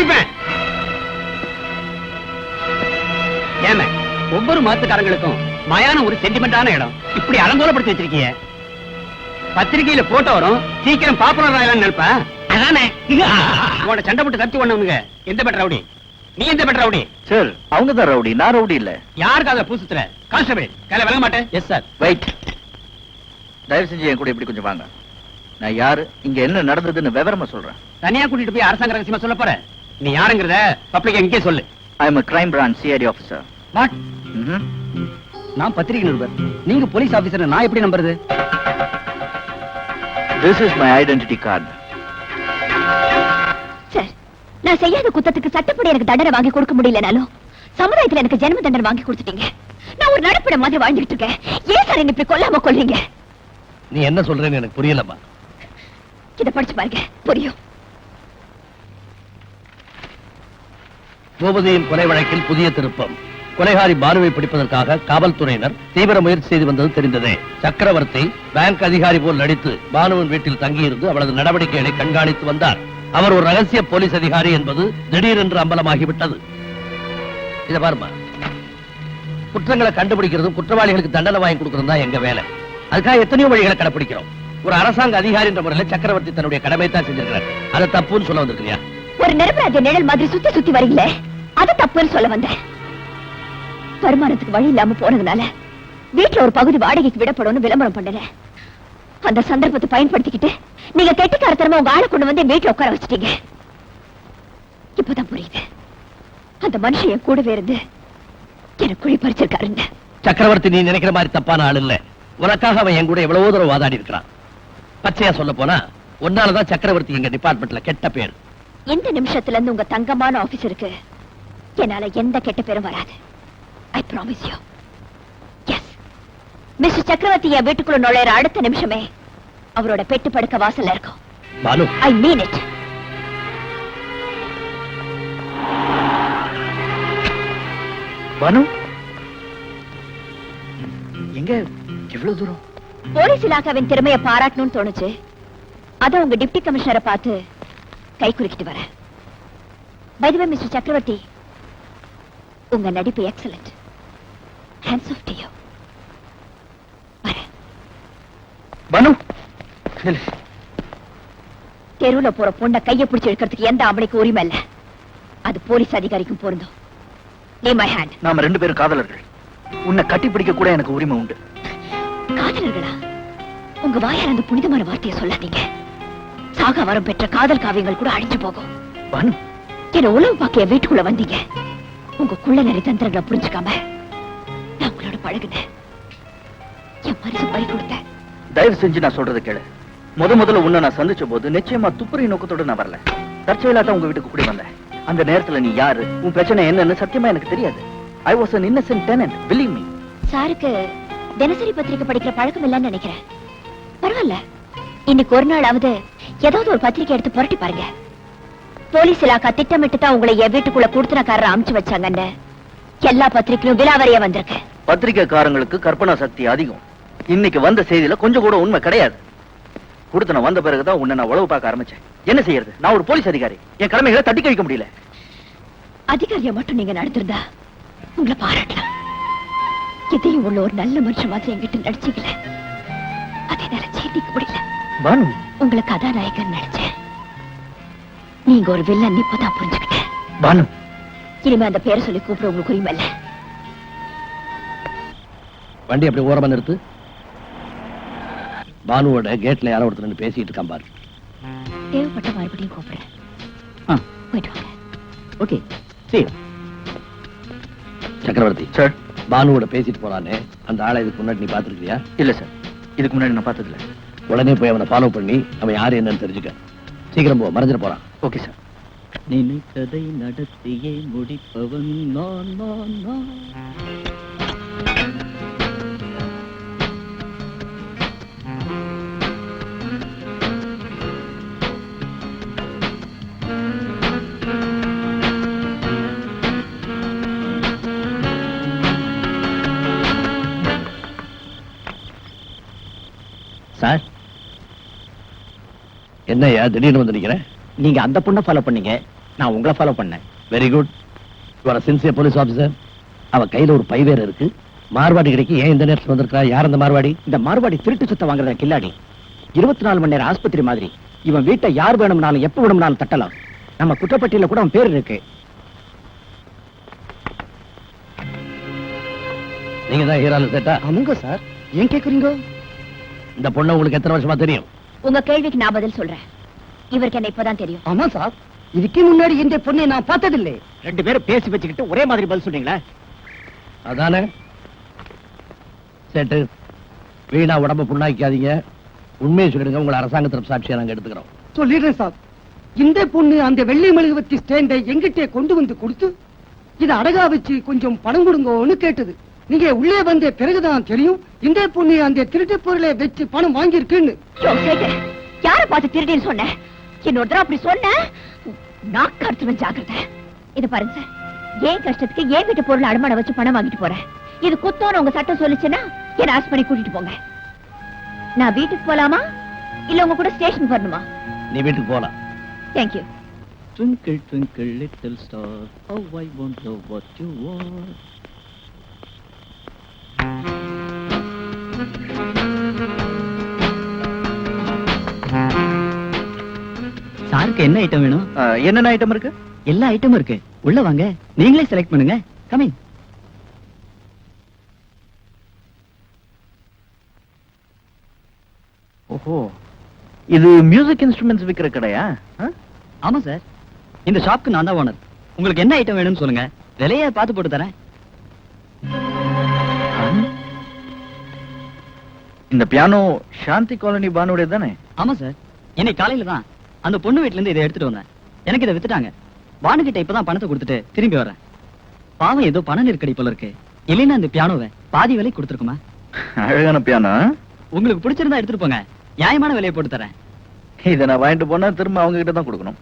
பிடிப்பேன். ஏமே ஒவ்வொரு மாத்துக்காரங்களுக்கும் மயான ஒரு சென்டிமெண்டான இடம் இப்படி அலங்கோலப்படுத்தி வச்சிருக்கீங்க. பத்திரிகையில போட்டோ வரும், சீக்கிரம் பாப்புலர் ஆகலாம்னு நினைப்பா. அதானே உங்களோட சண்டை போட்டு கத்தி ஒண்ணவனுங்க. எந்த பெட்ட ரவுடி? நீ எந்த பெட்ட ரவுடி? சார் அவங்க தான் ரவுடி, நான் ரவுடி இல்ல. யாருக்கு அதை பூசுத்துற? கான்ஸ்டபிள் கையில விளங்க மாட்டேன். Yes sir. வெயிட், தயவு செஞ்சு என் கூட இப்படி கொஞ்சம் வாங்க. நான் யாரு, இங்க என்ன நடந்ததுன்னு விவரமா சொல்றேன். தனியா கூட்டிட்டு போய் அரசாங்க ரகசியமா சொல்ல போற? நீ யாருங்கிறத பப்ளிக் எங்கே சொல்லு. I am a crime branch CID officer. What? நான் பத்திரிகை நிருபர், நீங்க போலீஸ் ஆபீசர், நான் எப்படி நம்புறது? This is my identity card. Sir, நான் செய்யாத குத்தத்துக்கு சட்டப்படி எனக்கு தண்டனை வாங்கி கொடுக்க முடியலனாலும் சமுதாயத்துல எனக்கு ஜென்ம தண்டனை வாங்கி கொடுத்துட்டீங்க. நான் ஒரு நடப்பிட மாதிரி வாழ்ந்துகிட்டு இருக்கேன். ஏன் சார் என்ன இப்படி கொல்லாம கொல்றீங்க? நீ என்ன சொல்றேன்னு எனக்கு புரியலம்மா. இத படிச்சு பாருங்க, புரியும். பூபதியின் கொலை வழக்கில் புதிய திருப்பம். கொலைகாரி பானுவை பிடிப்பதற்காக காவல்துறையினர் தீவிர முயற்சி செய்து வந்தது தெரிந்தது. சக்கரவர்த்தி பேங்க் அதிகாரி போல் நடித்து பானுவின் வீட்டில் தங்கியிருந்து அவளது நடவடிக்கைகளை கண்காணித்து வந்தார். அவர் ஒரு ரகசிய போலீஸ் அதிகாரி என்பது திடீரென்று அம்பலமாகிவிட்டது. இத பாருமா, குற்றங்களை கண்டுபிடிக்கிறதும் குற்றவாளிகளுக்கு தண்டனை வாங்கி கொடுக்கறதும் தான் எங்க வேலை. அதுக்காக எத்தனையோ வழிகளை கடைபிடிக்கிறோம். ஒரு அரசாங்க அதிகாரி என்ற முறையில் சக்கரவர்த்தி தன்னுடைய கடமை தான் செஞ்சிருக்கிறார். அதை தப்புன்னு சொல்ல வந்திருக்கியா? ஒரு நிரபராஜ நிழல் மாதிரி சுத்தி சுத்தி வரீங்களே, அது தப்புன்னு சொல்ல வந்தேன். வருமானத்துக்கு வழி இல்லாம போனதுனால வீட்டுல ஒரு பகுதி வாடகைக்கு விடப்படும் விளம்பரம் பண்ணல. அந்த சந்தர்ப்பத்தை பயன்படுத்திக்கிட்டு நீங்க கெட்டிக்காரத்தனமா உங்க ஆளை கொண்டு வந்து வீட்டுல உட்கார வச்சிட்டீங்க. இப்பதான் புரியுது, அந்த மனுஷன் என் கூடவே இருந்து எனக்கு குழி பறிச்சிருக்காருன்னு. சக்கரவர்த்தி நீ நினைக்கிற மாதிரி தப்பான ஆள் இல்ல. உனக்காக அவன் என் கூட எவ்வளவோ தூரம் வாதாடி இருக்கிறான். பச்சையா சொல்ல போனா ஒன்னாலதான் சக்கரவர்த்தி எங்க டிபார்ட்மெண்ட்ல கெட்ட பேர். இந்த நிமிஷத்துல இருந்து உங்க தங்கமான ஆபீஸருக்கு என்னால எந்த கெட்ட பேரும் வராது. I promise you. Yes. Mister சக்கரவர்த்தி என் வீட்டுக்குள்ள நுழையிற அடுத்த நிமிஷமே அவரோட பெட்டு படுக்க வாசல்ல இருக்கும். Banu, I mean it. Banu எங்க இவ்வளவு தூரம்? போலீஸ் இலாக்காவின் திறமையை பாராட்டணும்னு தோணுச்சு. அத உங்க டிப்டி கமிஷனரை பார்த்து கை குலுக்கிட்டு வரேன். By the way, mister Chakravarthy, உங்க நடிப்பு excellent. Hands off to you. Bhanu, தெருவுல போற பொண்ண கையை பிடிச்சு எடுக்கிறதுக்கு எந்த ஆம்பளைக்கு உரிமை இல்ல. அது போலீஸ் அதிகாரிக்கும் பொருந்தும். Name my hand. நாம ரெண்டு பேரும் காதலர்கள். உன்னை கட்டி பிடிக்க கூட எனக்கு உரிமை உண்டு. காதலர்களா? உங்க வாயால் அந்த புனிதமான வார்த்தையை சொல்லாதீங்க. சாக வரம் பெற்ற காதல் காவியங்கள் கூட அழிஞ்சு போகும். பானு, என்ன உளவு பார்க்க வீட்டுக்குள்ள வந்தீங்க. உங்க குள்ள நிறைய தந்திரங்களை புரிஞ்சுக்காம நான் உங்களோட பழகுனேன். என் மனசு பறி கொடுத்தேன். தயவு செஞ்சு நான் சொல்றதை கேளு. முதல்ல உன்னை நான் சந்திச்ச போது நிச்சயமா துப்புரி நோக்கத்தோட நான் வரல. தற்செயலா தான் உங்க வீட்டுக்கு கூடி வந்தேன். அந்த நேரத்துல நீ யாரு, உன் பிரச்சனை என்னன்னு சத்தியமா எனக்கு தெரியாது. I was an innocent tenant, believe me. சாருக்கு தினசரி பத்திரிக்கை படிக்கிற பழக்கம் இல்லைன்னு நினைக்கிறேன். பரவாயில்ல, இன்னைக்கு ஒரு நாளாவது ஏதாவது ஒரு பத்திரிக்கை எடுத்து புரட்டி பாருங்க. போலீஸ் இலாக்கா திட்டமிட்டு தான் உங்களை என் வீட்டுக்குள்ள கூடுத்தனக்காரர் அமுச்சு வச்சாங்கன்னு எல்லா பத்திரிக்கையும் விலாவரியா வந்திருக்கு. பத்திரிக்கைக்காரங்களுக்கு கற்பனா சக்தி அதிகம். இன்னைக்கு வந்த செய்தியில கொஞ்சம் கூட உண்மை கிடையாது. கொடுத்தன வந்த பிறகுதான் உன்னை நான் உளவு பார்க்க ஆரம்பிச்சேன். என்ன செய்யறது, நான் ஒரு போலீஸ் அதிகாரி. என் கடமைகளை தட்டி கழிக்க முடியல. அதிகாரியை மட்டும் நீங்க நடத்திருந்தா உங்களை பாராட்டலாம். இதையும் உள்ள ஒரு நல்ல மனுஷன் மாதிரி என்கிட்ட நடிச்சீங்கள, அதை நினைச்சு நீக்க முடியல. பானு, உங்களை கதாநாயகன் நினைச்சேன். நீங்க ஒரு வில்லன் இப்பதான் புரிஞ்சுக்கிட்டேன். பானு, இனிமே அந்த பேரை சொல்லி கூப்பிட உங்களுக்கு உரிமை இல்ல. வண்டி அப்படி ஓரமா நிறுத்து. பானுவோட கேட்ல யாரோ ஒருத்தர் பேசிட்டு இருக்கான் பாரு. தேவைப்பட்ட மறுபடியும் கூப்பிடுறேன். போயிட்டு வாங்க. ஓகே, சரி. சக்கரவர்த்தி சார், பானுவோட பேசிட்டு போறானே, அந்த ஆளை இதுக்கு முன்னாடி நீ பாத்துருக்கியா? இல்ல சார், இதுக்கு முன்னாடி நான் பார்த்ததில்ல. உடனே போய் அவனை ஃபாலோ பண்ணி அவன் யாரு என்னன்னு தெரிஞ்சுக்க. சீக்கிரம் போ, மறைஞ்சிட போறான். Okay sir. நினைத்ததை நடத்தியே முடிப்பவன் நான் நான் நான். சார், என்னையா திடீர்னு வந்து நிக்கிறேன்? நீங்க அந்த பொண்ணை ஃபாலோ பண்ணீங்க, நான் உங்களை ஃபாலோ பண்ணேன். Very good. Your sincere police officer. அவ கையில ஒரு பை வேற இருக்கு. மார்வாடி கிடைக்கு ஏன் இந்த நேரத்தில் வந்திருக்கா? யார் அந்த மார்வாடி? இந்த மார்வாடி திருட்டு சுத்த வாங்குறத கில்லாடி. 24 மணி நேரம் ஆஸ்பத்திரி மாதிரி. இவன் வீட்டை யார் வேணும்னாலும் எப்ப வேணும்னாலும் தட்டலாம். நம்ம குற்றப்பட்டியல கூட அவன் பேர் இருக்கு. நீங்க தான் ஹீரால சேட்டா? ஆமாங்க சார். ஏன் கேக்குறீங்க? இந்த பொண்ணு உங்களுக்கு எத்தனை வருஷமா தெரியும்? உங்க கேள்விக்கு நான் பதில் சொல்றேன். இவருக்கு என்ன இப்பதான் தெரியும். ஆமா சார். இதுக்கு முன்னாடி இந்த பொண்ணை நான் பார்த்ததில்லை. 2 பேரும் பேசி வச்சுக்கிட்டு ஒரே மாதிரி பதில் சொன்னீங்களா? அதானே சேட்டு. வீணா உடம்ப புண்ணாக்காதீங்க. உண்மையை சொல்லிடுங்க. உங்களை அரசாங்க தரப்பு சாட்சியா நாங்க எடுத்துக்கிறோம். சொல்லிடுறேன் சார். இந்த பொண்ணு அந்த வெள்ளை மெழுகுவத்தி ஸ்டாண்டை எங்கிட்டே கொண்டு வந்து கொடுத்து இதை அடகா வச்சு கொஞ்சம் பணம் கொடுங்கன்னு கேட்டது. நீங்க உள்ளே வந்த பிறகுதான் தெரியும் இந்த பொண்ணு அந்த திருட்டு பொருளை வச்சு பணம் வாங்கியிருக்குன்னு. யார பார்த்து திருடின்னு சொன்ன? இன்னொரு தடவை அப்படி சொன்ன நாக்கு அறுத்துவேன். ஜாக்கிரதை. இது பாருங்க சார், ஏன் கஷ்டத்துக்கு ஏன் வீட்டு பொருள் அடமான வச்சு பணம் வாங்கிட்டு போறேன். இது குத்தோன்னு உங்க சட்டம் சொல்லிச்சுன்னா என்ன ஆஸ் பண்ணி கூட்டிட்டு போங்க. நான் வீட்டுக்கு போலாமா இல்ல உங்க கூட ஸ்டேஷன் வரணுமா? நீ வீட்டுக்கு போலாம். Thank you. Twinkle twinkle little star, how I wonder what you are. சாருக்கு என்ன ஐட்டம் வேணும்? என்னென்ன ஐட்டம் இருக்கு? எல்லா ஐட்டமும் இருக்கு. உள்ள வாங்க, நீங்களே செலக்ட் பண்ணுங்க. Come in. ஓஹோ, இது மியூசிக் இன்ஸ்ட்ருமெண்ட்ஸ் விக்கிற கடையா? ஆமா சார். இந்த ஷாப்க்கு நான் தான் ஓனர். உங்களுக்கு என்ன ஐட்டம் வேணும்னு சொல்லுங்க, விலையை பார்த்து போட்டு தரேன். இந்த பியானோ சாந்தி காலனி பானுடைய தானே? ஆமா சார். இன்னைக்கு காலையில தான் அந்த பொண்ணு வீட்ல இருந்து இதை எடுத்துட்டு வந்தேன். எனக்கு இதை வித்துட்டாங்க. பானுகிட்ட இப்பதான் பணத்தை கொடுத்துட்டு திரும்பி வரேன். பாவம் ஏதோ பண நெருக்கடி போல இருக்கு. இல்லைன்னா இந்த பியானோவை பாதி விலை கொடுத்துருக்குமா? அழகான பியானோ. உங்களுக்கு பிடிச்சிருந்தா எடுத்துட்டு போங்க, நியாயமான விலையை போட்டு தரேன். இதை நான் வாங்கிட்டு போனா திரும்ப அவங்க கிட்ட தான் கொடுக்கணும்.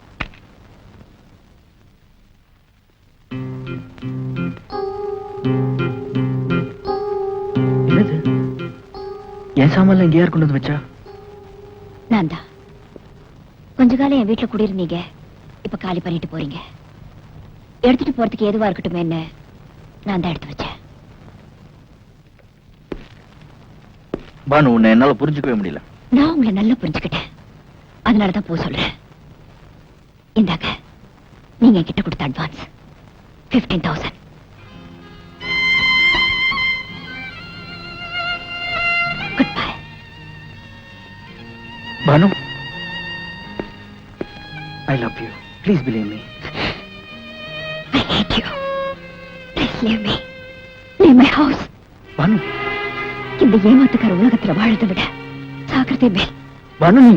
என்னது? என் சாமான்ல இங்க யார் கொண்டு வந்து வச்சா? நான் தான். கொஞ்ச காலம் என் வீட்டுல குடியிருந்தீங்க, இப்ப காலி பண்ணிட்டு போறீங்க. எடுத்துட்டு போறதுக்கு எதுவா இருக்கட்டும் என்ன நான் தான் எடுத்து வச்சேன். பானு, உன்னை என்னால புரிஞ்சுக்கவே முடியல. நான் உங்களை நல்லா புரிஞ்சுக்கிட்டேன், அதனாலதான் போ சொல்றேன். இந்தாங்க, நீங்க என்கிட்ட கொடுத்த advance 15,000. Goodbye. Bhanu, I love you. Please believe me. I hate you. Please leave me. Leave my house. Bhanu, இந்த ஏமாத்துக்கார உலகத்துல வாழதை விட சாக்கிரதை மேல். பானு, நீ